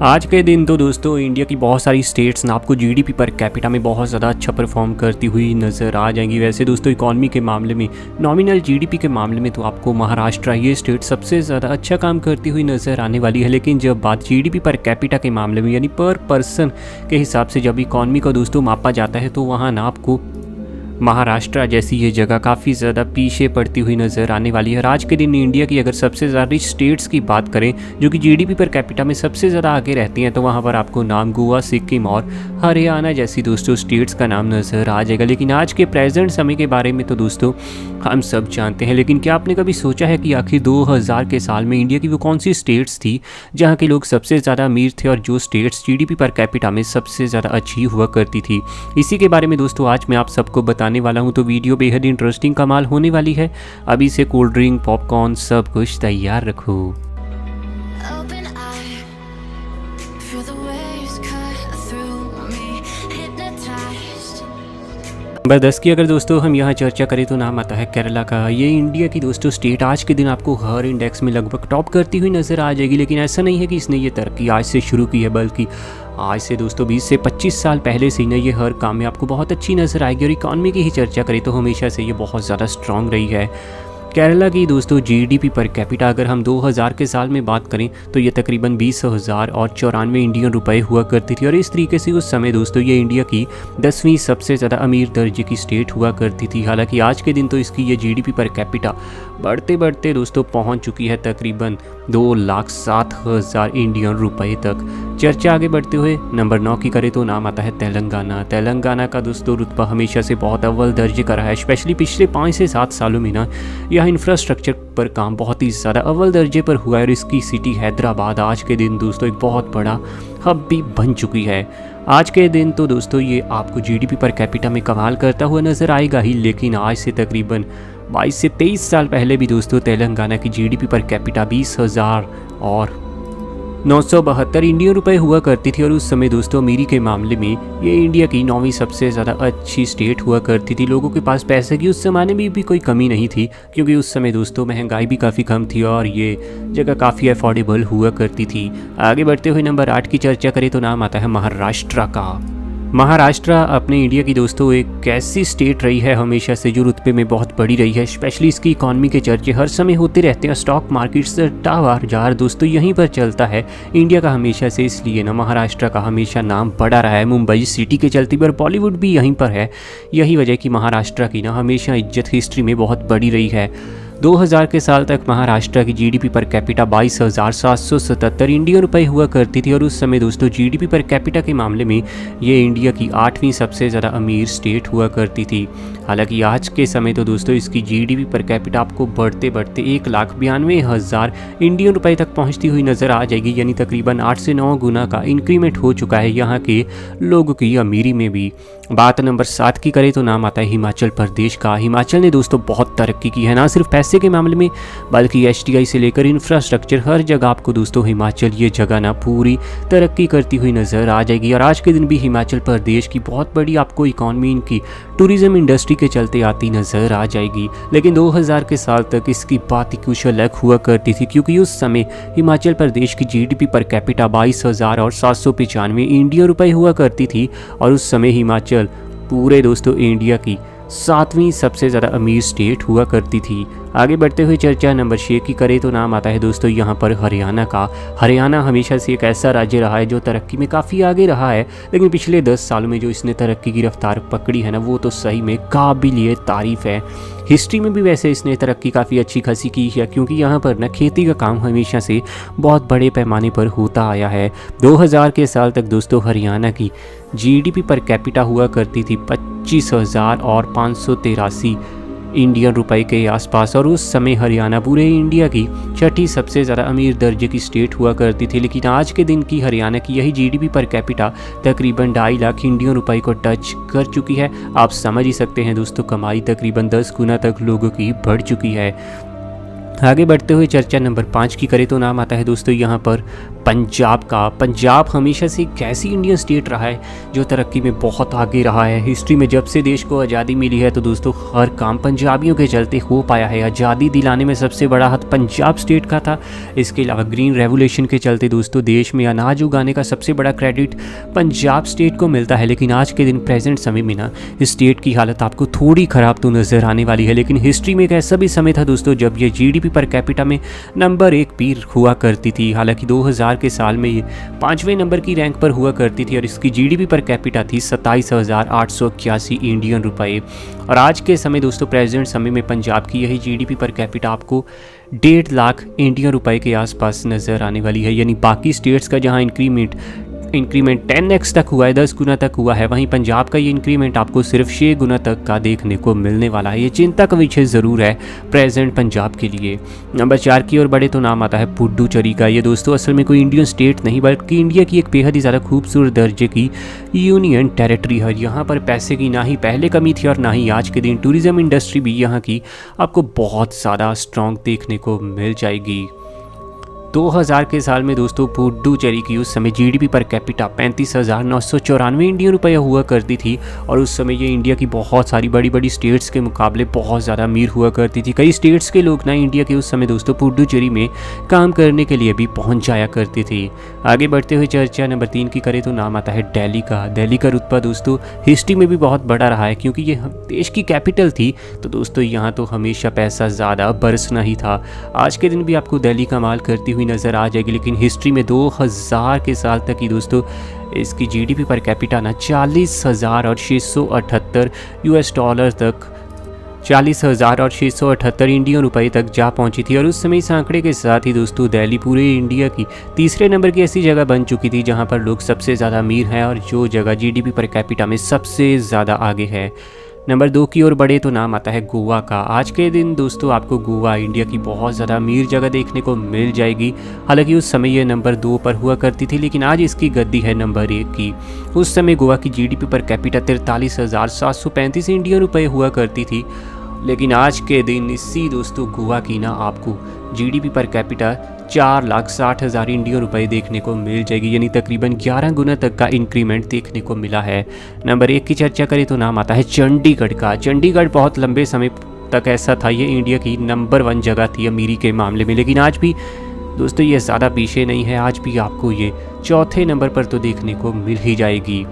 आज के दिन तो दोस्तों इंडिया की बहुत सारी स्टेट्स ना आपको जीडीपी पर कैपिटा में बहुत ज़्यादा अच्छा परफॉर्म करती हुई नज़र आ जाएंगी। वैसे दोस्तों इकॉनमी के मामले में, नॉमिनल जीडीपी के मामले में तो आपको महाराष्ट्र ये स्टेट सबसे ज़्यादा अच्छा काम करती हुई नज़र आने वाली है। लेकिन जब बात जीडीपी पर कैपिटा के मामले में यानी पर पर्सन के हिसाब से जब इकॉनमी को दोस्तों मापा जाता है तो वहाँ ना आपको महाराष्ट्र जैसी ये जगह काफ़ी ज़्यादा पीछे पड़ती हुई नज़र आने वाली है। और आज के दिन इंडिया की अगर सबसे ज़्यादा रिच स्टेट्स की बात करें जो कि जीडीपी पर कैपिटा में सबसे ज़्यादा आगे रहती हैं तो वहाँ पर आपको नाम गोवा, सिक्किम और हरियाणा जैसी दोस्तों स्टेट्स का नाम नज़र आ जाएगा। लेकिन आज के प्रेजेंट समय के बारे में तो दोस्तों हम सब जानते हैं, लेकिन क्या आपने कभी सोचा है कि आखिर 2000 के साल में इंडिया की वो कौन सी स्टेट्स थी जहाँ के लोग सबसे ज़्यादा अमीर थे और जो स्टेट्स जीडीपी पर कैपिटा में सबसे ज़्यादा अच्छी हुआ करती थी। इसी के बारे में दोस्तों आज मैं आप सबको बताने वाला हूँ, तो वीडियो बेहद इंटरेस्टिंग कमाल होने वाली है। अभी से कोल्ड ड्रिंक, पॉपकॉर्न सब कुछ तैयार रखो। नंबर 10 की अगर दोस्तों हम यहाँ चर्चा करें तो नाम आता है केरला का। ये इंडिया की दोस्तों स्टेट आज के दिन आपको हर इंडेक्स में लगभग टॉप करती हुई नज़र आ जाएगी। लेकिन ऐसा नहीं है कि इसने ये तरक्की आज से शुरू की है, बल्कि आज से दोस्तों 20 से 25 साल पहले से ही ना ये हर काम में आपको बहुत अच्छी नज़र आएगी। और इकॉनमी की ही चर्चा करें तो हमेशा से ये बहुत ज़्यादा स्ट्रॉन्ग रही है। केरला की दोस्तों जीडीपी पर कैपिटा अगर हम 2000 के साल में बात करें तो ये तकरीबन 20,094 इंडियन रुपए हुआ करती थी। और इस तरीके से उस समय दोस्तों ये इंडिया की 10वीं सबसे ज़्यादा अमीर दर्जे की स्टेट हुआ करती थी। हालांकि आज के दिन तो इसकी ये जीडीपी पर कैपिटा बढ़ते बढ़ते दोस्तों पहुंच चुकी है तकरीबन 2,07,000 इंडियन रुपए तक। चर्चा आगे बढ़ते हुए नंबर 9 की करें तो नाम आता है तेलंगाना। तेलंगाना का दोस्तों रुतबा हमेशा से बहुत अव्वल दर्जे का रहा है। स्पेशली पिछले 5 से 7 सालों में ना यह इंफ्रास्ट्रक्चर पर काम बहुत ही ज़्यादा अव्वल दर्जे पर हुआ है। और इसकी सिटी हैदराबाद आज के दिन दोस्तों एक बहुत बड़ा हब भी बन चुकी है। आज के दिन तो दोस्तों ये आपको जीडीपी पर कैपिटा में कमाल करता हुआ नज़र आएगा ही, लेकिन आज से तकरीबन 22 से 23 साल पहले भी दोस्तों तेलंगाना की जीडीपी पर कैपिटा 20,972 इंडियन रुपए हुआ करती थी। और उस समय दोस्तों अमीरी के मामले में ये इंडिया की 9वीं सबसे ज़्यादा अच्छी स्टेट हुआ करती थी। लोगों के पास पैसे की उस ज़माने में भी कोई कमी नहीं थी, क्योंकि उस समय दोस्तों महंगाई भी काफ़ी कम थी और ये जगह काफ़ी अफोर्डेबल हुआ करती थी। आगे बढ़ते हुए नंबर 8 की चर्चा करें तो नाम आता है महाराष्ट्र का। महाराष्ट्र अपने इंडिया की दोस्तों एक ऐसी स्टेट रही है हमेशा से जो रुतबे में बहुत बड़ी रही है। स्पेशली इसकी इकॉनमी के चर्चे हर समय होते रहते हैं। स्टॉक मार्केट से टावर दोस्तों यहीं पर चलता है इंडिया का हमेशा से, इसलिए ना महाराष्ट्र का हमेशा नाम बड़ा रहा है। मुंबई सिटी के चलते पर बॉलीवुड भी यहीं पर है। यही वजह कि महाराष्ट्र की ना हमेशा इज्जत हिस्ट्री में बहुत बड़ी रही है। 2000 के साल तक महाराष्ट्र की जीडीपी पर कैपिटा 22,777 इंडियन रुपए हुआ करती थी। और उस समय दोस्तों जीडीपी पर कैपिटा के मामले में ये इंडिया की 8वीं सबसे ज़्यादा अमीर स्टेट हुआ करती थी। हालांकि आज के समय तो दोस्तों इसकी जीडीपी पर कैपिटा आपको बढ़ते बढ़ते 1,92,000 इंडियन रुपए तक पहुंचती हुई नज़र आ जाएगी। यानी तकरीबन 8 से 9 गुना का इंक्रीमेंट हो चुका है यहाँ के लोगों की अमीरी में भी। बात नंबर 7 की करें तो नाम आता है हिमाचल प्रदेश का। हिमाचल ने दोस्तों बहुत तरक्की की है, ना सिर्फ पैसे के मामले में बल्कि एचटीआई से लेकर इंफ्रास्ट्रक्चर हर जगह आपको दोस्तों हिमाचल ये जगह ना पूरी तरक्की करती हुई नज़र आ जाएगी। और आज के दिन भी हिमाचल प्रदेश की बहुत बड़ी आपको इकॉनमी इनकी टूरिज्म इंडस्ट्री के चलते आती नज़र आ जाएगी। लेकिन 2000 के साल तक इसकी बात ही कुछ अलग हुआ करती थी, क्योंकि उस समय हिमाचल प्रदेश की जीडीपी पर कैपिटा 22,795 इंडियन रुपए हुआ करती थी। और उस समय हिमाचल पूरे दोस्तों इंडिया की 7वीं सबसे ज़्यादा अमीर स्टेट हुआ करती थी। आगे बढ़ते हुए चर्चा नंबर 6 की करें तो नाम आता है दोस्तों यहाँ पर हरियाणा का। हरियाणा हमेशा से एक ऐसा राज्य रहा है जो तरक्की में काफ़ी आगे रहा है, लेकिन पिछले 10 सालों में जो इसने तरक्की की रफ्तार पकड़ी है ना वो तो सही में काबिल तारीफ़ है। हिस्ट्री में भी वैसे इसने तरक्की काफ़ी अच्छी खासी की है, क्योंकि यहाँ पर ना खेती का काम हमेशा से बहुत बड़े पैमाने पर होता आया है। 2000 के साल तक दोस्तों हरियाणा की जीडीपी पर कैपिटा हुआ करती थी 25,583 इंडियन रुपए के आसपास। और उस समय हरियाणा पूरे इंडिया की 6ठी सबसे ज़्यादा अमीर दर्जे की स्टेट हुआ करती थी। लेकिन आज के दिन की हरियाणा की यही जीडीपी पर कैपिटा तकरीबन 2.5 लाख इंडियन रुपए को टच कर चुकी है। आप समझ ही सकते हैं दोस्तों कमाई तकरीबन 10 गुना तक लोगों की बढ़ चुकी है। आगे बढ़ते हुए चर्चा नंबर 5 की करें तो नाम आता है दोस्तों यहाँ पर पंजाब का। पंजाब हमेशा से एक ऐसी इंडियन स्टेट रहा है जो तरक्की में बहुत आगे रहा है। हिस्ट्री में जब से देश को आज़ादी मिली है तो दोस्तों हर काम पंजाबियों के चलते हो पाया है। आज़ादी दिलाने में सबसे बड़ा हाथ पंजाब स्टेट का था। इसके अलावा ग्रीन रेवोल्यूशन के चलते दोस्तों देश में अनाज उगाने का सबसे बड़ा क्रेडिट पंजाब स्टेट को मिलता है। लेकिन आज के दिन प्रेजेंट समय में ना इस स्टेट की हालत आपको थोड़ी ख़राब तो नज़र आने वाली है। लेकिन हिस्ट्री में एक ऐसा भी समय था दोस्तों जब ये GDP पर कैपिटा में नंबर 1 भी हुआ करती थी। हालांकि 2000 के साल में ये 5वें नंबर की रैंक पर हुआ करती थी और इसकी GDP पर कैपिटा थी 27,881 इंडियन रुपए। और आज के समय दोस्तों प्रेजेंट समय में पंजाब की यही GDP पर कैपिटा आपको 1.5 लाख इंडियन रुपए के आसपास नज़र आने वाली है। यानी बाकी स्टेट्स का जहां इंक्रीमेंट 10x तक हुआ है, 10 गुना तक हुआ है, वहीं पंजाब का ये इंक्रीमेंट आपको सिर्फ 6 गुना तक का देखने को मिलने वाला है। ये चिंता का विषय ज़रूर है प्रेजेंट पंजाब के लिए। नंबर 4 की ओर बढ़े तो नाम आता है पुडुचेरी का। ये दोस्तों असल में कोई इंडियन स्टेट नहीं बल्कि इंडिया की एक बेहद ही ज़्यादा खूबसूरत दर्जे की यूनियन टेरिटरी है। यहाँ पर पैसे की ना ही पहले कमी थी और ना ही आज के दिन टूरिज़्म इंडस्ट्री भी यहाँ की आपको बहुत ज़्यादा स्ट्रॉन्ग देखने को मिल जाएगी। 2000 के साल में दोस्तों पुडुचेरी की उस समय GDP पर कैपिटा 35,994 इंडियन रुपये हुआ करती थी और उस समय ये इंडिया की बहुत सारी बड़ी बड़ी स्टेट्स के मुकाबले बहुत ज़्यादा अमीर हुआ करती थी। कई स्टेट्स के लोग ना इंडिया के उस समय दोस्तों पुडुचेरी में काम करने के लिए भी पहुंच जाया करते थे। आगे बढ़ते हुए चर्चा नंबर 3 की करें तो नाम आता है दिल्ली का। दिल्ली का रुतबा दोस्तों हिस्ट्री में भी बहुत बड़ा रहा है क्योंकि ये देश की कैपिटल थी। तो दोस्तों यहाँ तो हमेशा पैसा ज़्यादा बरसना ही था। आज के दिन भी आपको दिल्ली कमाल करती हुई नज़र आ जाएगी। लेकिन हिस्ट्री में 2000 के साल तक ही दोस्तों इसकी GDP पर कैपिटा ना 40,678 US डॉलर तक 40,678 इंडियन रुपए तक जा पहुंची थी। और उस समय इस आंकड़े के साथ ही दोस्तों दिल्ली पूरे इंडिया की तीसरे नंबर की ऐसी जगह बन चुकी थी जहां पर लोग सबसे ज़्यादा अमीर हैं और जो जगह GDP पर कैपिटा में सबसे ज़्यादा आगे है। नंबर 2 की ओर बढ़े तो नाम आता है गोवा का। आज के दिन दोस्तों आपको गोवा इंडिया की बहुत ज़्यादा अमीर जगह देखने को मिल जाएगी। हालांकि उस समय ये नंबर 2 पर हुआ करती थी लेकिन आज इसकी गद्दी है नंबर 1 की। उस समय गोवा की GDP पर कैपिटा 43,735 इंडियन रुपये हुआ करती थी। लेकिन आज के दिन इसी दोस्तों गोवा की ना आपको GDP पर कैपिटा 4,60,000 इंडियन रुपये देखने को मिल जाएगी। यानी तकरीबन 11 गुना तक का इंक्रीमेंट देखने को मिला है। नंबर 1 की चर्चा करें तो नाम आता है चंडीगढ़ का। चंडीगढ़ बहुत लंबे समय तक ऐसा था, ये इंडिया की नंबर 1 जगह थी अमीरी के मामले में। लेकिन आज भी दोस्तों ये ज़्यादा पीछे नहीं है, आज भी आपको ये चौथे नंबर पर तो देखने को मिल ही जाएगी।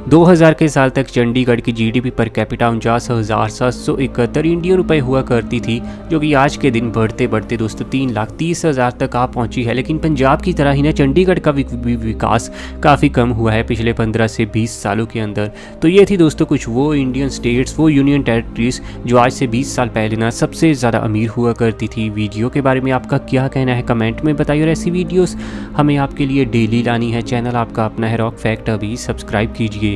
2000 के साल तक चंडीगढ़ की GDP पर कैपिटा 49,771 इंडियन रुपये हुआ करती थी, जो कि आज के दिन बढ़ते बढ़ते दोस्तों 3,30,000 तक आ पहुंची है। लेकिन पंजाब की तरह ही ना चंडीगढ़ का विकास काफ़ी कम हुआ है पिछले 15 से 20 सालों के अंदर। तो ये थी दोस्तों कुछ वो इंडियन स्टेट्स, वो यूनियन टेरिटरीज जो आज से 20 साल पहले ना सबसे ज़्यादा अमीर हुआ करती थी। वीडियो के बारे में आपका क्या कहना है कमेंट में बताइए और ऐसी वीडियोज़ हमें आपके लिए डेली लानी है। चैनल आपका अपना है रॉक फैक्ट, अभी सब्सक्राइब कीजिए।